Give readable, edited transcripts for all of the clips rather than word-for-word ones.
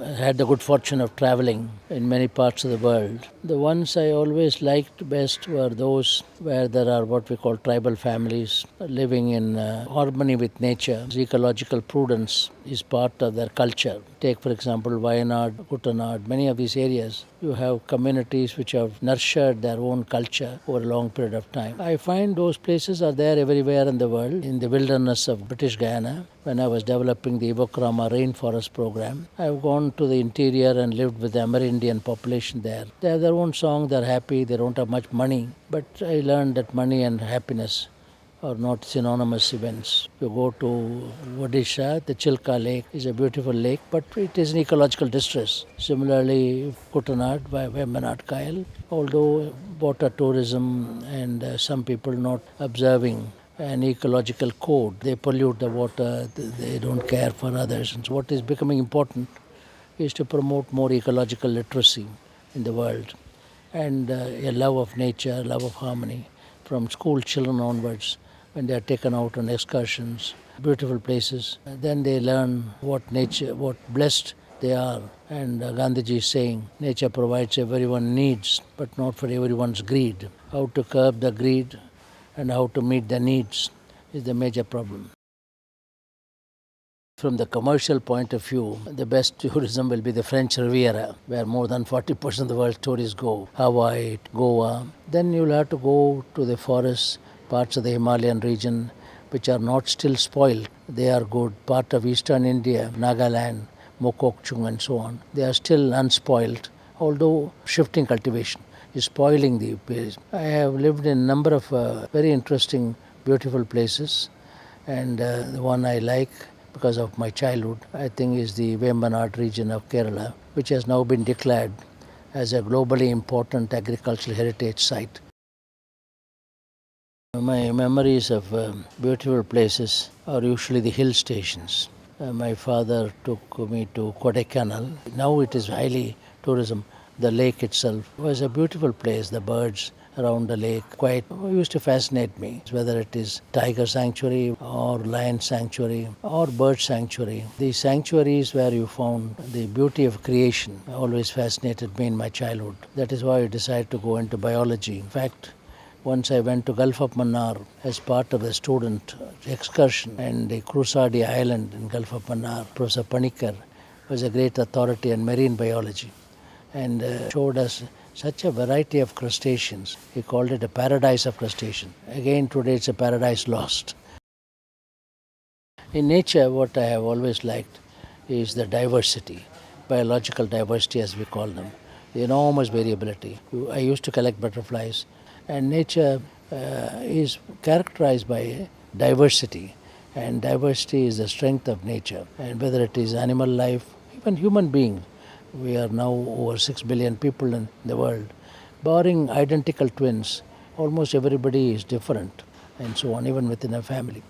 I had the good fortune of traveling in many parts of the world. The ones I always liked best were those where there are what we call tribal families living in harmony with nature. Ecological prudence is part of their culture. Take, for example, Wayanad, Kuttanad, many of these areas. You have communities which have nurtured their own culture over a long period of time. I find those places are there everywhere in the world. In the wilderness of British Guyana, when I was developing the Ivokrama rainforest program, I've gone to the interior and lived with the Amerindian population there. They have their own song, they're happy, they don't have much money. But I learned that money and happiness are not synonymous events. You go to Odisha, the Chilka Lake is a beautiful lake, but it is in ecological distress. Similarly, Kuttanad, Vembanad Kyle, although water tourism and some people not observing an ecological code, they pollute the water, they don't care for others. And so what is becoming important is to promote more ecological literacy in the world and a love of nature, love of harmony from school children onwards when they are taken out on excursions, beautiful places. Then they learn what nature, what blessed they are. And Gandhiji is saying, nature provides everyone needs, but not for everyone's greed. How to curb the greed and how to meet the needs is the major problem. From the commercial point of view, the best tourism will be the French Riviera, where more than 40% of the world's tourists go. Hawaii, Goa. Then you'll have to go to the forests, parts of the Himalayan region, which are not still spoiled. They are good. Part of eastern India, Nagaland, Mokokchung and so on. They are still unspoiled, although shifting cultivation is spoiling the place. I have lived in a number of very interesting, beautiful places, and the one I like because of my childhood, I think, is the Vembanad region of Kerala, which has now been declared as a globally important agricultural heritage site. My memories of beautiful places are usually the hill stations. My father took me to Kodaikanal. Now it is highly tourism. The lake itself was a beautiful place. The birds around the lake quite used to fascinate me, whether it is tiger sanctuary or lion sanctuary or bird sanctuary. The sanctuaries where you found the beauty of creation always fascinated me in my childhood. That is why I decided to go into biology. In fact, once I went to Gulf of Mannar as part of a student excursion, and the Krusadi Island in Gulf of Mannar. Professor Panikar was a great authority on marine biology and showed us such a variety of crustaceans. He called it a paradise of crustaceans. Again, today it's a paradise lost. In nature, what I have always liked is the diversity, biological diversity as we call them, the enormous variability. I used to collect butterflies, and nature is characterized by diversity, and diversity is the strength of nature. And whether it is animal life, even human beings, we are now over 6 billion people in the world. Barring identical twins, almost everybody is different, and so on, even within a family.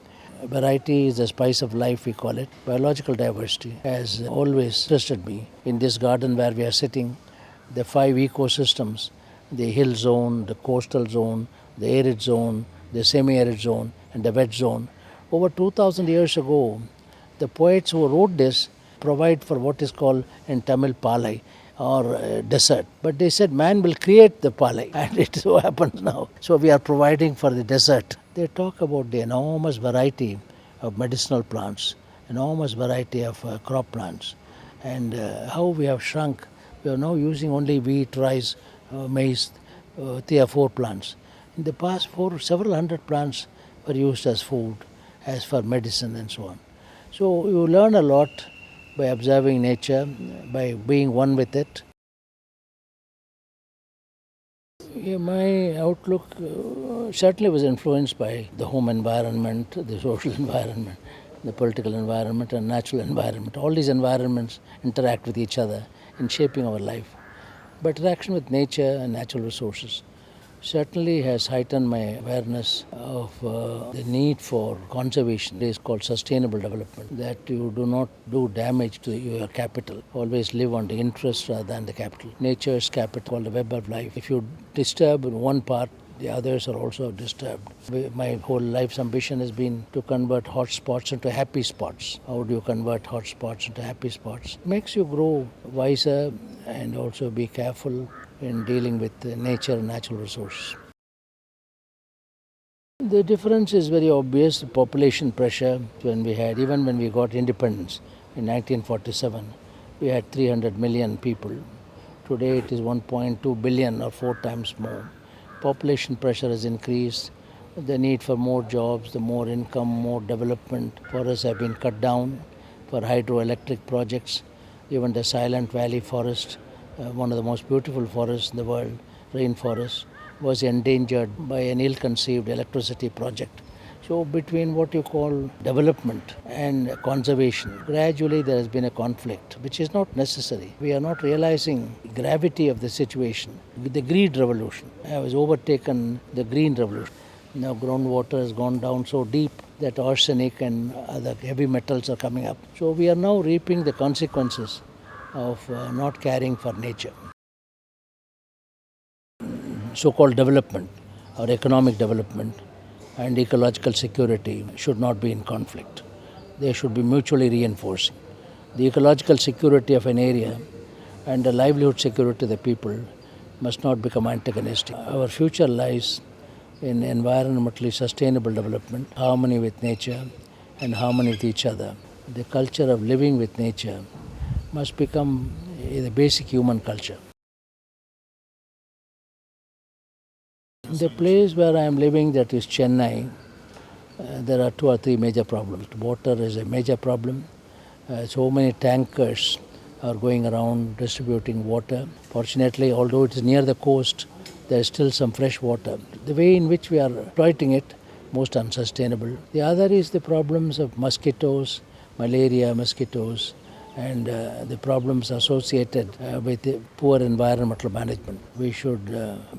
Variety is the spice of life, we call it. Biological diversity has always interested me. In this garden where we are sitting, the 5 ecosystems, the hill zone, the coastal zone, the arid zone, the semi-arid zone, and the wet zone. Over 2,000 years ago, the poets who wrote this provide for what is called in Tamil palai or desert. But they said man will create the palai, and it so happens now. So we are providing for the desert. They talk about the enormous variety of medicinal plants, enormous variety of crop plants, and how we have shrunk. We are now using only wheat, rice, maize, 3 or 4 plants. In the past, several hundred plants were used as food, as for medicine and so on. So you learn a lot by observing nature, by being one with it. Yeah, my outlook certainly was influenced by the home environment, the social environment, the political environment, and natural environment. All these environments interact with each other in shaping our life. But interaction with nature and natural resources certainly has heightened my awareness of the need for conservation. It is called sustainable development, that you do not do damage to your capital. Always live on the interest rather than the capital. Nature's capital, called the web of life. If you disturb one part, the others are also disturbed. My whole life's ambition has been to convert hot spots into happy spots. How do you convert hot spots into happy spots? It makes you grow wiser and also be careful in dealing with nature and natural resources. The difference is very obvious. The population pressure even when we got independence in 1947, we had 300 million people. Today it is 1.2 billion or 4 times more. Population pressure has increased. The need for more jobs, the more income, more development. Forests have been cut down for hydroelectric projects. Even the Silent Valley forest, one of the most beautiful forests in the world, rainforest, was endangered by an ill-conceived electricity project. So between what you call development and conservation, gradually there has been a conflict, which is not necessary. We are not realizing the gravity of the situation. The greed revolution has overtaken the green revolution. Now groundwater has gone down so deep that arsenic and other heavy metals are coming up. So we are now reaping the consequences of not caring for nature. So-called development or economic development and ecological security should not be in conflict. They should be mutually reinforcing. The ecological security of an area and the livelihood security of the people must not become antagonistic. Our future lies in environmentally sustainable development, harmony with nature and harmony with each other. The culture of living with nature must become the basic human culture. The place where I am living, that is Chennai, there are 2 or 3 major problems. Water is a major problem. So many tankers are going around distributing water. Fortunately, although it is near the coast, there is still some fresh water. The way in which we are exploiting it, most unsustainable. The other is the problems of mosquitoes, malaria, mosquitoes, and the problems associated with the poor environmental management. We should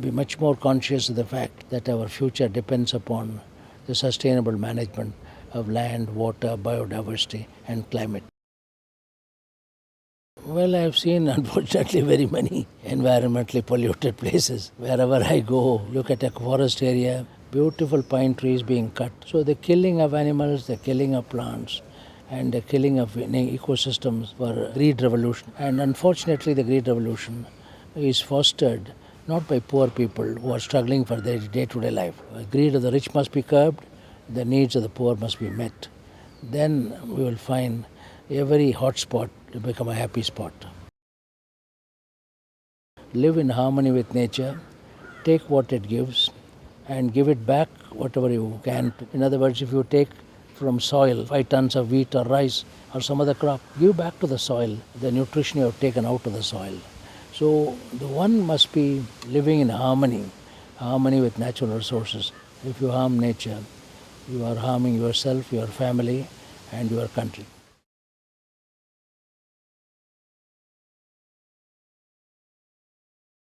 be much more conscious of the fact that our future depends upon the sustainable management of land, water, biodiversity, and climate. Well, I have seen, unfortunately, very many environmentally polluted places. Wherever I go, look at a forest area, beautiful pine trees being cut. So the killing of animals, the killing of plants, and the killing of ecosystems for greed revolution. And unfortunately, the greed revolution is fostered not by poor people who are struggling for their day-to-day life. The greed of the rich must be curbed, the needs of the poor must be met. Then we will find every hot spot to become a happy spot. Live in harmony with nature, take what it gives, and give it back whatever you can. In other words, if you take from soil 5 tons of wheat or rice or some other crop, give back to the soil the nutrition you have taken out of the soil. So the one must be living in harmony with natural resources. If you harm nature, you are harming yourself, your family, and your country.